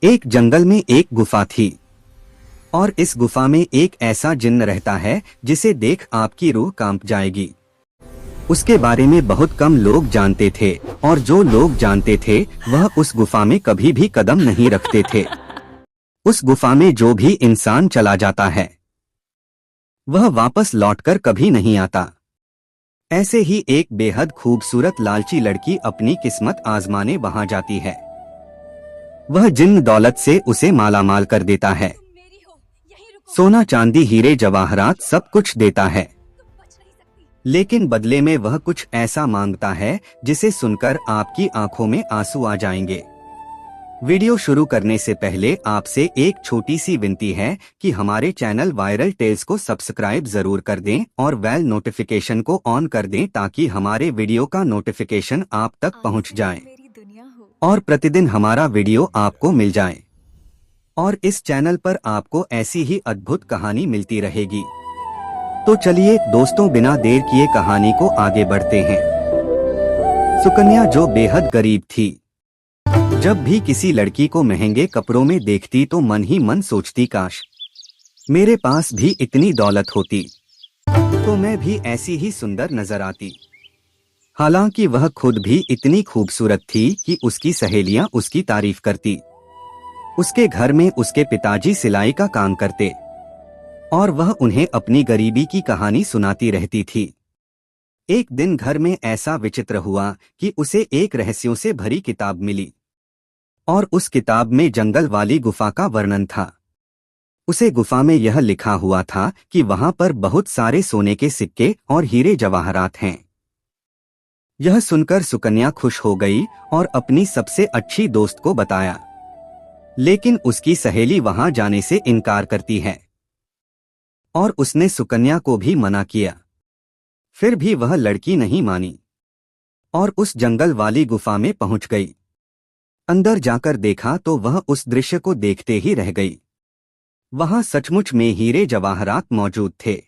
एक जंगल में एक गुफा थी और इस गुफा में एक ऐसा जिन्न रहता है जिसे देख आपकी रूह कांप जाएगी। उसके बारे में बहुत कम लोग जानते थे और जो लोग जानते थे वह उस गुफा में कभी भी कदम नहीं रखते थे। उस गुफा में जो भी इंसान चला जाता है वह वापस लौटकर कभी नहीं आता। ऐसे ही एक बेहद खूबसूरत लालची लड़की अपनी किस्मत आजमाने वहां जाती है। वह जिन्न दौलत से उसे मालामाल कर देता है। सोना चांदी हीरे जवाहरात सब कुछ देता है, लेकिन बदले में वह कुछ ऐसा मांगता है जिसे सुनकर आपकी आंखों में आंसू आ जाएंगे। वीडियो शुरू करने से पहले आपसे एक छोटी सी विनती है कि हमारे चैनल वायरल टेल्स को सब्सक्राइब जरूर कर दें और बेल नोटिफिकेशन को ऑन कर दें ताकि हमारे वीडियो का नोटिफिकेशन आप तक पहुंच जाए और प्रतिदिन हमारा वीडियो आपको मिल जाए। और इस चैनल पर आपको ऐसी ही अद्भुत कहानी मिलती रहेगी। तो चलिए दोस्तों, बिना देर किए कहानी को आगे बढ़ते हैं। सुकन्या जो बेहद गरीब थी, जब भी किसी लड़की को महंगे कपड़ों में देखती तो मन ही मन सोचती काश मेरे पास भी इतनी दौलत होती तो मैं भी ऐसी ही सुंदर नजर आती। हालांकि वह खुद भी इतनी खूबसूरत थी कि उसकी सहेलियां उसकी तारीफ करती। उसके घर में उसके पिताजी सिलाई का काम करते और वह उन्हें अपनी गरीबी की कहानी सुनाती रहती थी। एक दिन घर में ऐसा विचित्र हुआ कि उसे एक रहस्यों से भरी किताब मिली और उस किताब में जंगल वाली गुफा का वर्णन था। उसे गुफा में यह लिखा हुआ था कि वहां पर बहुत सारे सोने के सिक्के और हीरे जवाहरात हैं। यह सुनकर सुकन्या खुश हो गई और अपनी सबसे अच्छी दोस्त को बताया, लेकिन उसकी सहेली वहां जाने से इनकार करती है और उसने सुकन्या को भी मना किया। फिर भी वह लड़की नहीं मानी और उस जंगल वाली गुफा में पहुंच गई। अंदर जाकर देखा तो वह उस दृश्य को देखते ही रह गई। वहां सचमुच में हीरे जवाहरात मौजूद थे,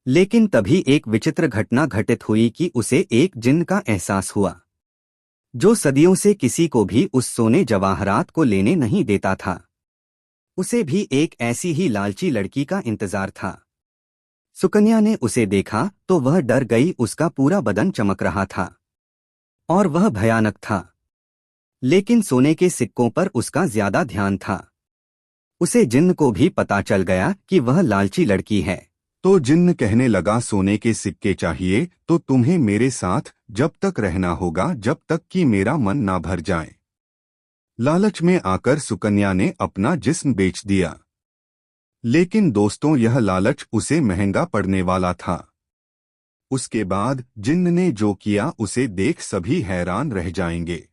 लेकिन तभी एक विचित्र घटना घटित हुई कि उसे एक जिन्न का एहसास हुआ जो सदियों से किसी को भी उस सोने जवाहरात को लेने नहीं देता था। उसे भी एक ऐसी ही लालची लड़की का इंतजार था। सुकन्या ने उसे देखा तो वह डर गई। उसका पूरा बदन चमक रहा था और वह भयानक था, लेकिन सोने के सिक्कों पर उसका ज्यादा ध्यान था। उसे जिन्न को भी पता चल गया कि वह लालची लड़की है। तो जिन्न कहने लगा, सोने के सिक्के चाहिए तो तुम्हें मेरे साथ जब तक रहना होगा जब तक कि मेरा मन ना भर जाए। लालच में आकर सुकन्या ने अपना जिस्म बेच दिया, लेकिन दोस्तों यह लालच उसे महंगा पड़ने वाला था। उसके बाद जिन्न ने जो किया उसे देख सभी हैरान रह जाएंगे।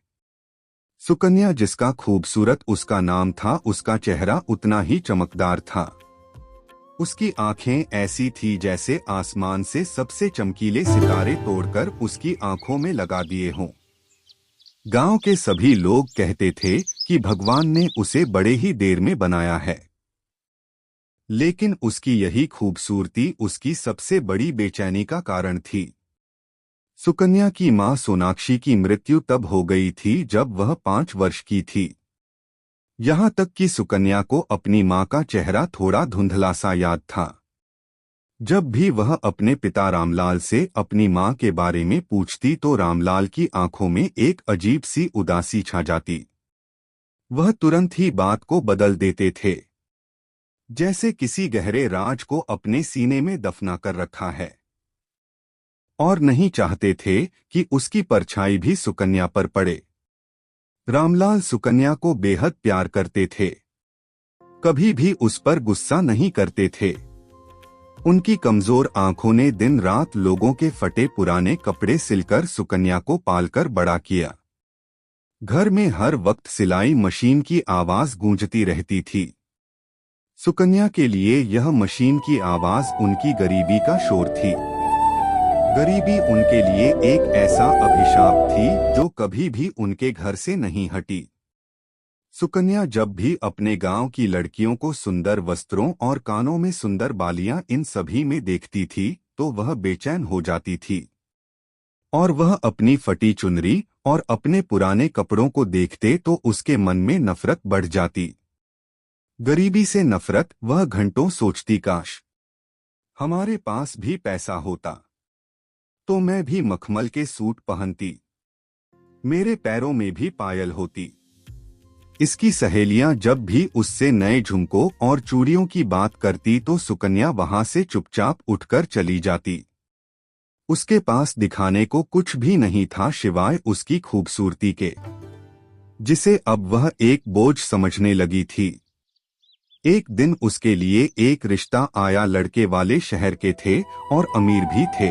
सुकन्या जिसका खूबसूरत उसका नाम था, उसका चेहरा उतना ही चमकदार था। उसकी आंखें ऐसी थी जैसे आसमान से सबसे चमकीले सितारे तोड़कर उसकी आंखों में लगा दिए हों। गांव के सभी लोग कहते थे कि भगवान ने उसे बड़े ही देर में बनाया है, लेकिन उसकी यही खूबसूरती उसकी सबसे बड़ी बेचैनी का कारण थी। सुकन्या की मां सोनाक्षी की मृत्यु तब हो गई थी जब वह 5 वर्ष की थी। यहाँ तक कि सुकन्या को अपनी मां का चेहरा थोड़ा धुंधला सा याद था। जब भी वह अपने पिता रामलाल से अपनी मां के बारे में पूछती तो रामलाल की आंखों में एक अजीब सी उदासी छा जाती। वह तुरंत ही बात को बदल देते थे, जैसे किसी गहरे राज को अपने सीने में दफना कर रखा है, और नहीं चाहते थे कि उसकी परछाई भी सुकन्या पर पड़े। रामलाल सुकन्या को बेहद प्यार करते थे, कभी भी उस पर गुस्सा नहीं करते थे। उनकी कमजोर आंखों ने दिन रात लोगों के फटे पुराने कपड़े सिलकर सुकन्या को पालकर बड़ा किया। घर में हर वक्त सिलाई मशीन की आवाज गूंजती रहती थी। सुकन्या के लिए यह मशीन की आवाज उनकी गरीबी का शोर थी। गरीबी उनके लिए एक ऐसा अभिशाप थी जो कभी भी उनके घर से नहीं हटी। सुकन्या जब भी अपने गांव की लड़कियों को सुंदर वस्त्रों और कानों में सुंदर बालियां इन सभी में देखती थी तो वह बेचैन हो जाती थी और वह अपनी फटी चुनरी और अपने पुराने कपड़ों को देखते तो उसके मन में नफरत बढ़ जाती। गरीबी से नफरत। वह घंटों सोचती, काश हमारे पास भी पैसा होता तो मैं भी मखमल के सूट पहनती, मेरे पैरों में भी पायल होती। इसकी सहेलियां जब भी उससे नए झुमकों और चूड़ियों की बात करती तो सुकन्या वहां से चुपचाप उठकर चली जाती। उसके पास दिखाने को कुछ भी नहीं था सिवाय उसकी खूबसूरती के, जिसे अब वह एक बोझ समझने लगी थी। एक दिन उसके लिए एक रिश्ता आया। लड़के वाले शहर के थे और अमीर भी थे।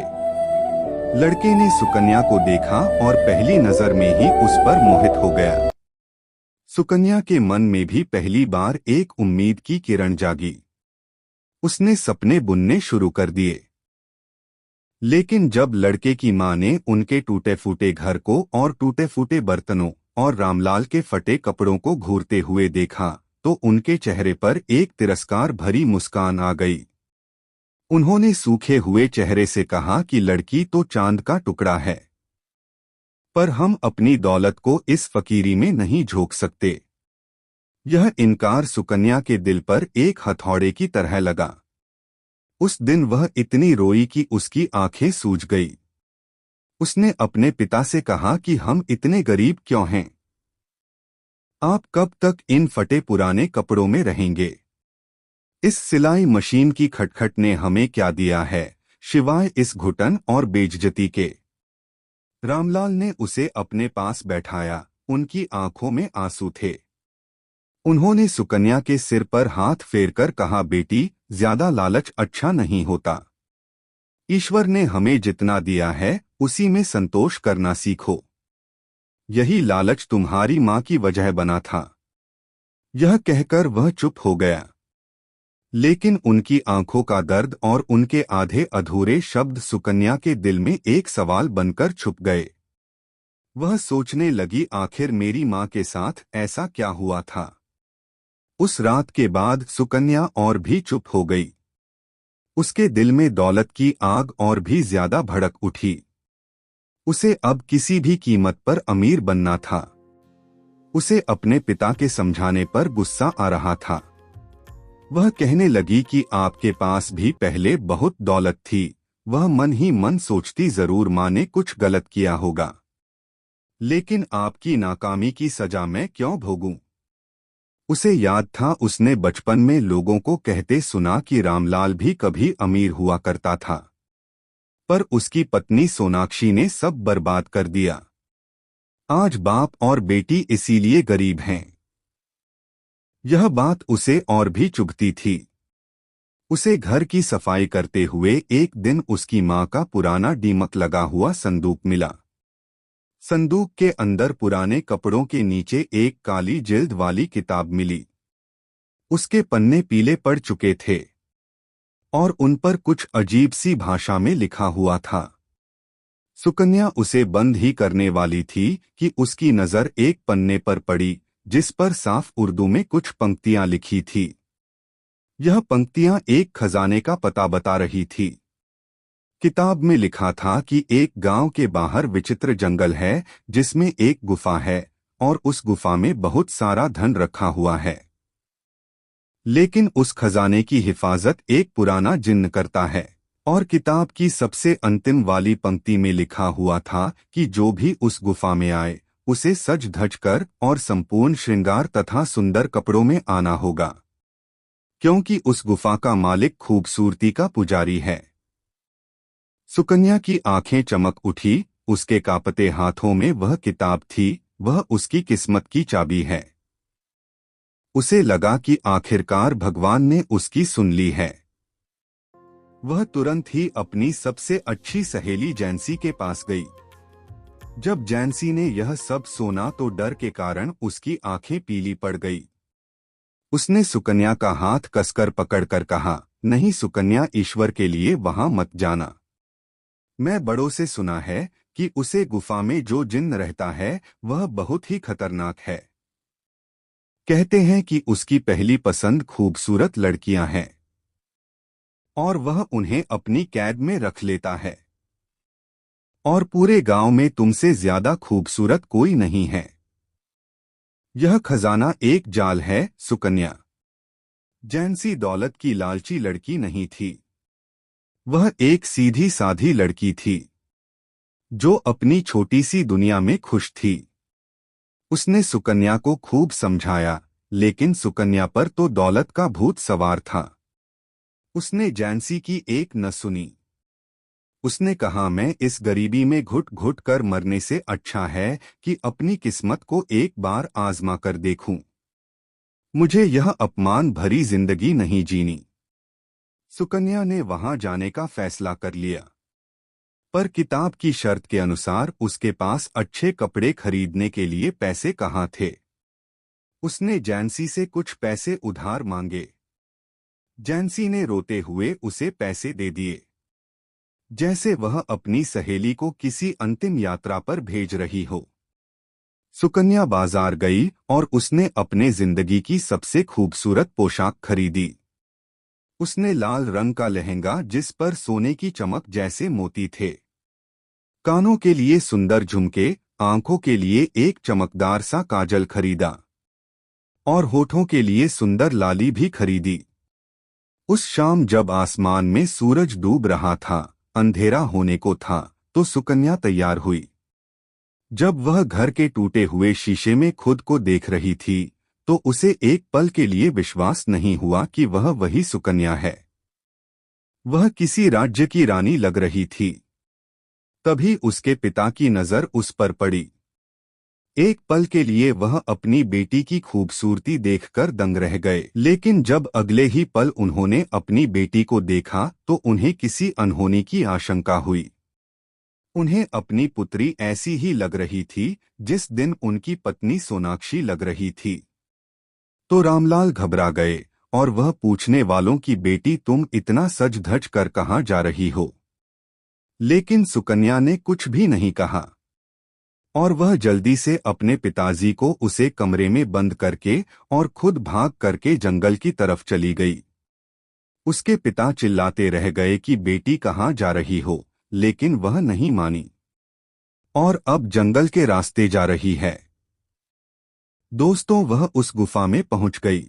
लड़के ने सुकन्या को देखा और पहली नजर में ही उस पर मोहित हो गया। सुकन्या के मन में भी पहली बार एक उम्मीद की किरण जागी। उसने सपने बुनने शुरू कर दिए। लेकिन जब लड़के की मां ने उनके टूटे फूटे घर को और टूटे फूटे बर्तनों और रामलाल के फटे कपड़ों को घूरते हुए देखा तो उनके चेहरे पर एक तिरस्कार भरी मुस्कान आ गई। उन्होंने सूखे हुए चेहरे से कहा कि लड़की तो चांद का टुकड़ा है, पर हम अपनी दौलत को इस फकीरी में नहीं झोंक सकते। यह इनकार सुकन्या के दिल पर एक हथौड़े की तरह लगा। उस दिन वह इतनी रोई कि उसकी आंखें सूज गई। उसने अपने पिता से कहा कि हम इतने गरीब क्यों हैं? आप कब तक इन फटे पुराने कपड़ों में रहेंगे? इस सिलाई मशीन की खटखट ने हमें क्या दिया है सिवाय इस घुटन और बेइज्जती के? रामलाल ने उसे अपने पास बैठाया। उनकी आंखों में आंसू थे। उन्होंने सुकन्या के सिर पर हाथ फेरकर कहा, बेटी, ज्यादा लालच अच्छा नहीं होता। ईश्वर ने हमें जितना दिया है उसी में संतोष करना सीखो। यही लालच तुम्हारी मां की वजह बना था। यह कहकर वह चुप हो गया। लेकिन उनकी आंखों का दर्द और उनके आधे अधूरे शब्द सुकन्या के दिल में एक सवाल बनकर छुप गए। वह सोचने लगी, आखिर मेरी मां के साथ ऐसा क्या हुआ था? उस रात के बाद सुकन्या और भी चुप हो गई। उसके दिल में दौलत की आग और भी ज्यादा भड़क उठी। उसे अब किसी भी कीमत पर अमीर बनना था। उसे अपने पिता के समझाने पर गुस्सा आ रहा था। वह कहने लगी कि आपके पास भी पहले बहुत दौलत थी। वह मन ही मन सोचती, जरूर मां ने कुछ गलत किया होगा, लेकिन आपकी नाकामी की सजा मैं क्यों भोगूं? उसे याद था उसने बचपन में लोगों को कहते सुना कि रामलाल भी कभी अमीर हुआ करता था, पर उसकी पत्नी सोनाक्षी ने सब बर्बाद कर दिया। आज बाप और बेटी इसीलिए गरीब हैं। यह बात उसे और भी चुभती थी। उसे घर की सफाई करते हुए एक दिन उसकी मां का पुराना डीमक लगा हुआ संदूक मिला। संदूक के अंदर पुराने कपड़ों के नीचे एक काली जिल्द वाली किताब मिली। उसके पन्ने पीले पड़ चुके थे और उन पर कुछ अजीब सी भाषा में लिखा हुआ था। सुकन्या उसे बंद ही करने वाली थी कि उसकी नजर एक पन्ने पर पड़ी जिस पर साफ उर्दू में कुछ पंक्तियां लिखी थी। यह पंक्तियां एक खजाने का पता बता रही थी। किताब में लिखा था कि एक गांव के बाहर विचित्र जंगल है जिसमें एक गुफा है और उस गुफा में बहुत सारा धन रखा हुआ है, लेकिन उस खजाने की हिफाजत एक पुराना जिन्न करता है। और किताब की सबसे अंतिम वाली पंक्ति में लिखा हुआ था कि जो भी उस गुफा में आए उसे सज धज कर और संपूर्ण श्रृंगार तथा सुंदर कपड़ों में आना होगा, क्योंकि उस गुफा का मालिक खूबसूरती का पुजारी है। सुकन्या की आंखें चमक उठी। उसके कांपते हाथों में वह किताब थी। वह उसकी किस्मत की चाबी है। उसे लगा कि आखिरकार भगवान ने उसकी सुन ली है। वह तुरंत ही अपनी सबसे अच्छी सहेली जैंसी के पास गई। जब जैंसी ने यह सब सुना तो डर के कारण उसकी आंखें पीली पड़ गई। उसने सुकन्या का हाथ कसकर पकड़कर कहा, नहीं सुकन्या, ईश्वर के लिए वहां मत जाना। मैं बड़ों से सुना है कि उसे गुफा में जो जिन्न रहता है वह बहुत ही खतरनाक है। कहते हैं कि उसकी पहली पसंद खूबसूरत लड़कियां हैं और वह उन्हें अपनी कैद में रख लेता है। और पूरे गांव में तुमसे ज्यादा खूबसूरत कोई नहीं है। यह खजाना एक जाल है, सुकन्या। जैंसी दौलत की लालची लड़की नहीं थी। वह एक सीधी साधी लड़की थी जो अपनी छोटी सी दुनिया में खुश थी। उसने सुकन्या को खूब समझाया, लेकिन सुकन्या पर तो दौलत का भूत सवार था। उसने जैंसी की एक न सुनी। उसने कहा, मैं इस गरीबी में घुट घुट कर मरने से अच्छा है कि अपनी किस्मत को एक बार आजमा कर देखूं। मुझे यह अपमान भरी जिंदगी नहीं जीनी। सुकन्या ने वहां जाने का फैसला कर लिया, पर किताब की शर्त के अनुसार उसके पास अच्छे कपड़े खरीदने के लिए पैसे कहाँ थे। उसने जैंसी से कुछ पैसे उधार मांगे। जैंसी ने रोते हुए उसे पैसे दे दिए, जैसे वह अपनी सहेली को किसी अंतिम यात्रा पर भेज रही हो। सुकन्या बाजार गई और उसने अपने जिंदगी की सबसे खूबसूरत पोशाक खरीदी। उसने लाल रंग का लहंगा जिस पर सोने की चमक जैसे मोती थे, कानों के लिए सुंदर झुमके, आंखों के लिए एक चमकदार सा काजल खरीदा और होठों के लिए सुंदर लाली भी खरीदी। उस शाम जब आसमान में सूरज डूब रहा था, अंधेरा होने को था, तो सुकन्या तैयार हुई। जब वह घर के टूटे हुए शीशे में खुद को देख रही थी, तो उसे एक पल के लिए विश्वास नहीं हुआ कि वह वही सुकन्या है। वह किसी राज्य की रानी लग रही थी। तभी उसके पिता की नजर उस पर पड़ी। एक पल के लिए वह अपनी बेटी की खूबसूरती देखकर दंग रह गए, लेकिन जब अगले ही पल उन्होंने अपनी बेटी को देखा तो उन्हें किसी अनहोनी की आशंका हुई। उन्हें अपनी पुत्री ऐसी ही लग रही थी जिस दिन उनकी पत्नी सोनाक्षी लग रही थी। तो रामलाल घबरा गए और वह पूछने वालों की बेटी, तुम इतना सज धज कर कहाँ जा रही हो? लेकिन सुकन्या ने कुछ भी नहीं कहा और वह जल्दी से अपने पिताजी को उसे कमरे में बंद करके और खुद भाग करके जंगल की तरफ चली गई। उसके पिता चिल्लाते रह गए कि बेटी कहाँ जा रही हो, लेकिन वह नहीं मानी और अब जंगल के रास्ते जा रही है। दोस्तों, वह उस गुफा में पहुंच गई।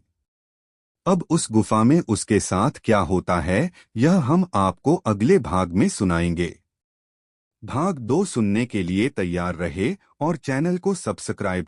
अब उस गुफा में उसके साथ क्या होता है, यह हम आपको अगले भाग में सुनाएंगे। भाग 2 सुनने के लिए तैयार रहे और चैनल को सब्सक्राइब